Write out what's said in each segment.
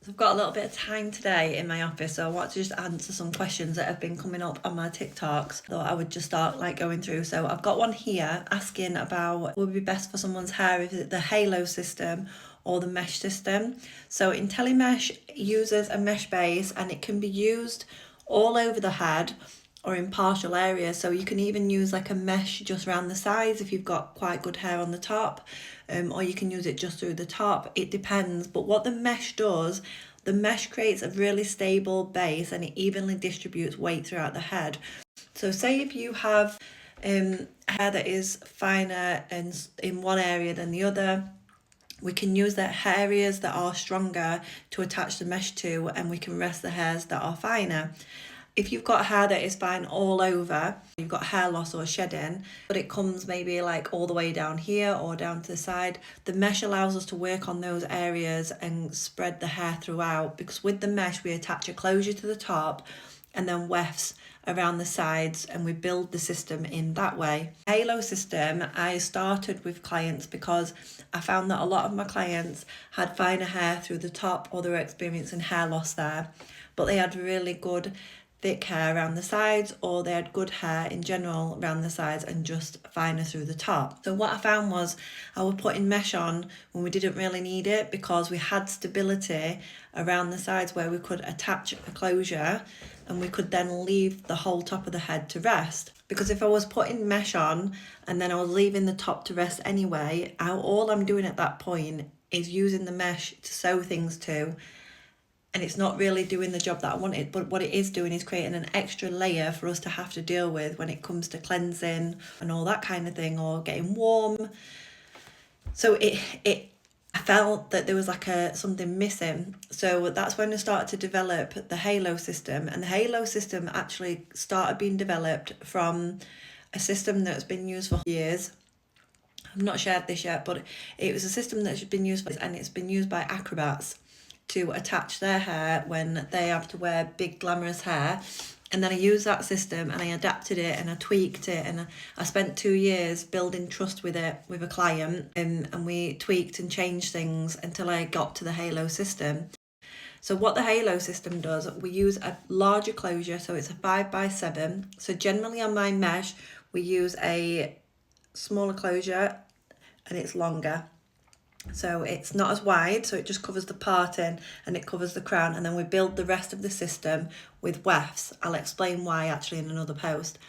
I've got a little bit of time today in my office, so I want to just answer some questions that have been coming up on my TikToks. Thought I would just start going through. So I've got one here asking about what would be best for someone's hair, is it the halo system or the mesh system? So intelliMESH uses a mesh base and it can be used all over the head or in partial areas. So you can even use like a mesh just around the sides if you've got quite good hair on the top, or you can use it just through the top. It depends. But what the mesh does, the mesh creates a really stable base and it evenly distributes weight throughout the head. So say if you have hair that is finer and in one area than the other, we can use the areas that are stronger to attach the mesh to, and we can rest the hairs that are finer. If you've got hair that is fine all over, you've got hair loss or shedding, but it comes maybe like all the way down here or down to the side, the mesh allows us to work on those areas and spread the hair throughout, because with the mesh we attach a closure to the top and then wefts around the sides, and we build the system in that way. Halo system, I started with clients because I found that a lot of my clients had finer hair through the top, or they were experiencing hair loss there, but they had really good thick hair around the sides, or they had good hair in general around the sides and just finer through the top. So what I found was I was putting mesh on when we didn't really need it, because we had stability around the sides where we could attach a closure and we could then leave the whole top of the head to rest. Because if I was putting mesh on and then I was leaving the top to rest anyway, all I'm doing at that point is using the mesh to sew things to, and it's not really doing the job that I wanted. But what it is doing is creating an extra layer for us to have to deal with when it comes to cleansing and all that kind of thing, or getting warm. So I felt that there was like something missing. So that's when I started to develop the halo system. And the halo system actually started being developed from a system that's been used for years. I've not shared this yet, but it was a system that's been used for, and it's been used by acrobats to attach their hair when they have to wear big glamorous hair. And then I used that system and I adapted it and I tweaked it, and I spent 2 years building trust with it with a client, and we tweaked and changed things until I got to the halo system. So what the halo system does, we use a larger closure, so it's a 5x7. So generally on my mesh we use a smaller closure and it's longer. So it's not as wide, so it just covers the parting and it covers the crown, and then we build the rest of the system with wefts. I'll explain why actually in another post.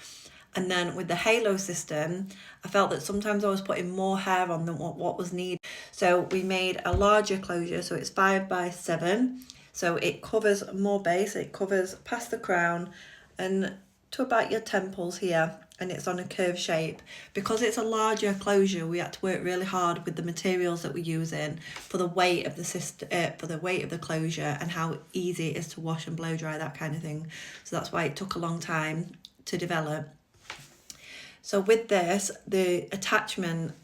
And then with the halo system, I felt that sometimes I was putting more hair on than what was needed. So we made a larger closure, so it's 5x7. So it covers more base, it covers past the crown and to about your temples here, and it's on a curved shape. Because it's a larger closure, we had to work really hard with the materials that we're using for the weight of the system, for the weight of the closure, and how easy it is to wash and blow dry, that kind of thing. So that's why it took a long time to develop. So with this, the attachment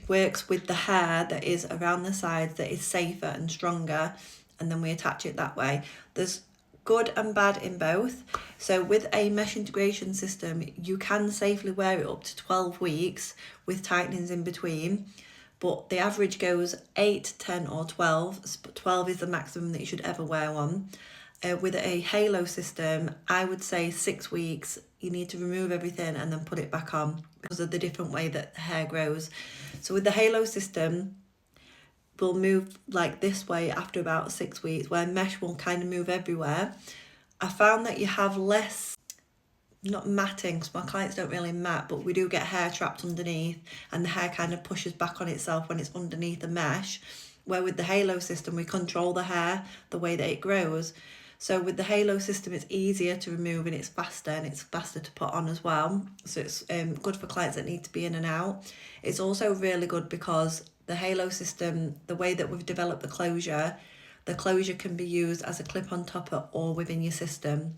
works with the hair that is around the sides, that is safer and stronger, and then we attach it that way. There's good and bad in both. So with a mesh integration system, you can safely wear it up to 12 weeks with tightenings in between, but the average goes 8, 10 or 12, but 12 is the maximum that you should ever wear one. With a halo system, I would say 6 weeks, you need to remove everything and then put it back on because of the different way that the hair grows. So with the halo system, will move like this way after about 6 weeks, where mesh will kind of move everywhere. I found that you have less, not matting, because my clients don't really mat, but we do get hair trapped underneath, and the hair kind of pushes back on itself when it's underneath the mesh, where with the halo system we control the hair the way that it grows. So with the halo system it's easier to remove and it's faster to put on as well. So it's good for clients that need to be in and out. It's also really good because the halo system, the way that we've developed the closure can be used as a clip-on topper or within your system.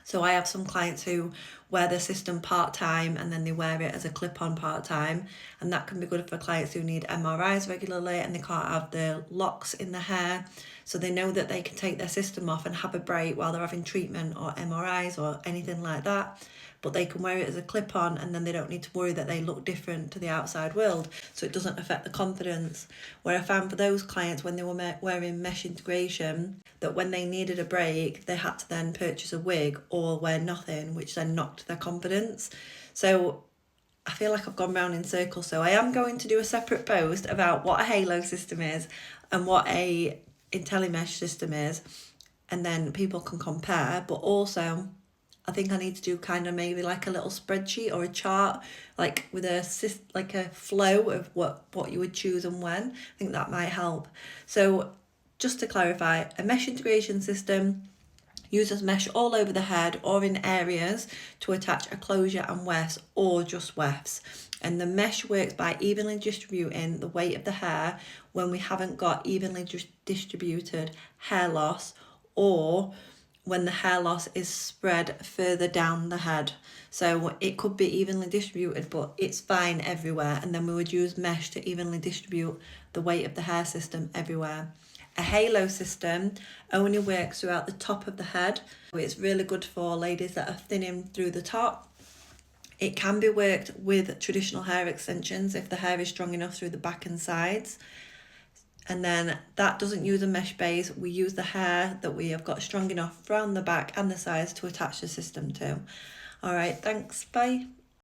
So I have some clients who wear the system part-time and then they wear it as a clip-on part-time, and that can be good for clients who need MRIs regularly and they can't have the locks in the hair. so they know that they can take their system off and have a break while they're having treatment or MRIs or anything like that. But they can wear it as a clip-on, and then they don't need to worry that they look different to the outside world, so it doesn't affect the confidence. Where I found for those clients, when they were wearing mesh integration, that when they needed a break, they had to then purchase a wig or wear nothing, which then knocked their confidence. So I feel like I've gone round in circles, so I am going to do a separate post about what a Halo system is and what a intelliMESH system is, and then people can compare. But also, I think I need to do kind of maybe like a little spreadsheet or a chart, like with a flow of what you would choose and when. I think that might help. So just to clarify, a mesh integration system uses mesh all over the head or in areas to attach a closure and wefts, or just wefts. And the mesh works by evenly distributing the weight of the hair when we haven't got evenly distributed hair loss, or when the hair loss is spread further down the head. So it could be evenly distributed, but it's fine everywhere. And then we would use mesh to evenly distribute the weight of the hair system everywhere. A halo system only works throughout the top of the head. It's really good for ladies that are thinning through the top. It can be worked with traditional hair extensions if the hair is strong enough through the back and sides. And then that doesn't use a mesh base. We use the hair that we have got strong enough around the back and the sides to attach the system to. All right, thanks, bye.